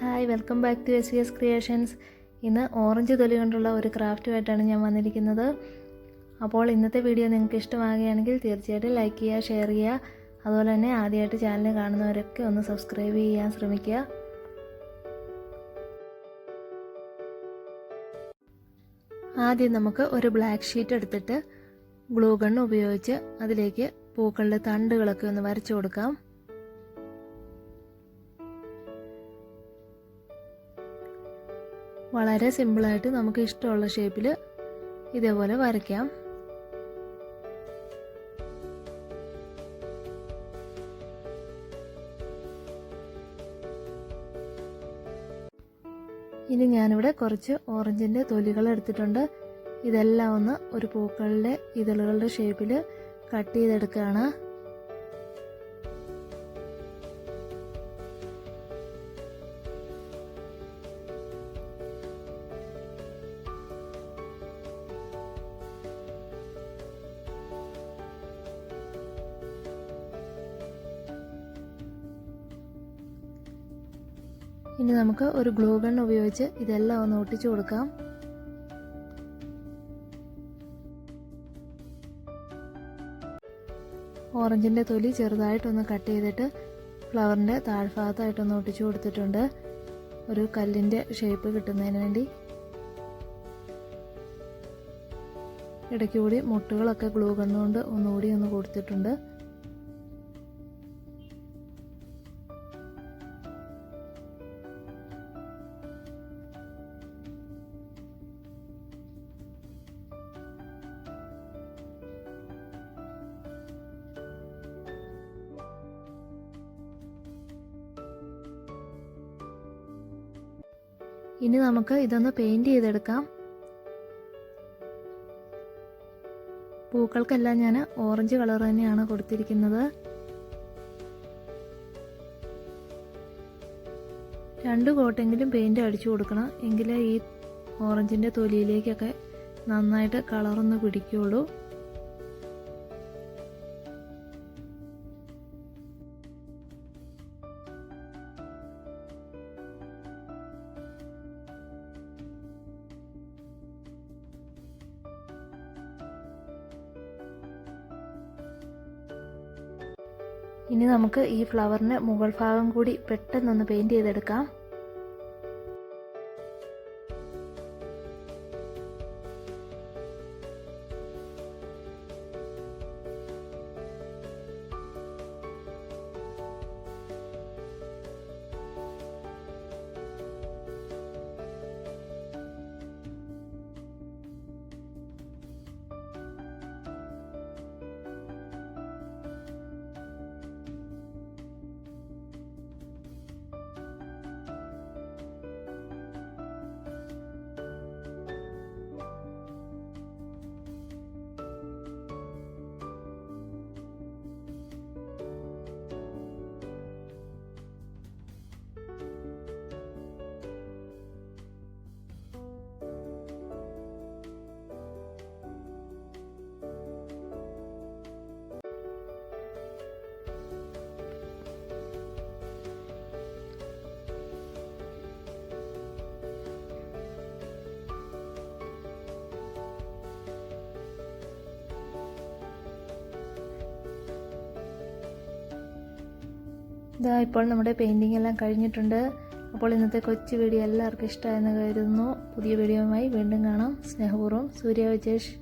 Hi, welcome back to SVS creations. ഇന്ന് orange തൊലി കൊണ്ടുള്ള ഒരു ക്രാഫ്റ്റുമായിട്ടാണ് ഞാൻ വന്നിരിക്കുന്നത്. അപ്പോൾ ഇന്നത്തെ വീഡിയോ നിങ്ങൾക്ക് ഇഷ്ടമാകുകയാണെങ്കിൽ തീർച്ചയായിട്ടും ലൈക്ക് ചെയ്യുക, ഷെയർ ചെയ്യുക. അതുപോലെ തന്നെ ആദ്യമായിട്ട് ചാനൽ കാണുന്നവരൊക്കെ ഒന്ന് സബ്സ്ക്രൈബ് ചെയ്യാൻ ശ്രമിക്കുക. ആദ്യം നമുക്ക് ഒരു ബ്ലാക്ക് ഷീറ്റ് എടുത്തിട്ട് ഗ്ലൂ ഗൺ ഉപയോഗിച്ച് അതിലേക്ക് പൂക്കളുടെ തണ്ടുകളൊക്കെ ഒന്ന് വരച്ചു കൊടുക്കാം. വളരെ സിമ്പിളായിട്ട് നമുക്ക് ഇഷ്ടമുള്ള ഷേപ്പിൽ ഇതേപോലെ വരയ്ക്കാം. ഇനി ഞാനിവിടെ കുറച്ച് ഓറഞ്ചിൻ്റെ തൊലികൾ എടുത്തിട്ടുണ്ട്. ഇതെല്ലാം ഒന്ന് ഒരു പൂക്കളുടെ ഇതളുകളുടെ ഷേപ്പിൽ കട്ട് ചെയ്തെടുക്കുകയാണ്. ഇനി നമുക്ക് ഒരു ഗ്ലൂ ഗൺ ഉപയോഗിച്ച് ഇതെല്ലാം ഒന്ന് ഒട്ടിച്ചു കൊടുക്കാം. ഓറഞ്ചിൻ്റെ തൊലി ചെറുതായിട്ടൊന്ന് കട്ട് ചെയ്തിട്ട് ഫ്ലവറിൻ്റെ താഴ്ഭാഗത്തായിട്ടൊന്ന് ഒട്ടിച്ചു കൊടുത്തിട്ടുണ്ട്, ഒരു കല്ലിൻ്റെ ഷേപ്പ് കിട്ടുന്നതിന് വേണ്ടി. ഇടയ്ക്കുകൂടി മുട്ടുകളൊക്കെ ഗ്ലൂ ഗണ്ണുകൊണ്ട് ഒന്നുകൂടി ഒന്ന് കൊടുത്തിട്ടുണ്ട്. ഇനി നമുക്ക് ഇതൊന്ന് പെയിന്റ് ചെയ്തെടുക്കാം. പൂക്കൾക്കെല്ലാം ഞാൻ ഓറഞ്ച് കളർ തന്നെയാണ് കൊടുത്തിരിക്കുന്നത്. 2 കോട്ടെങ്കിലും പെയിന്റ് അടിച്ചു കൊടുക്കണം, എങ്കിലേ ഈ ഓറഞ്ചിൻ്റെ തൊലിയിലേക്കൊക്കെ നന്നായിട്ട് കളറൊന്ന് പിടിക്കുകയുള്ളൂ. ഇനി നമുക്ക് ഈ ഫ്ലവറിന് മുകൾ ഭാഗം കൂടി പെട്ടെന്നൊന്ന് പെയിന്റ് ചെയ്തെടുക്കാം. ഇതാ ഇപ്പോൾ നമ്മുടെ പെയിൻറ്റിംഗ് എല്ലാം കഴിഞ്ഞിട്ടുണ്ട്. അപ്പോൾ ഇന്നത്തെ കൊച്ചു വീഡിയോ എല്ലാവർക്കും ഇഷ്ടമായെന്ന് കരുതുന്നു. പുതിയ വീഡിയോയുമായി വീണ്ടും കാണാം. സ്നേഹപൂർവ്വം, സൂര്യ വിജേഷ്.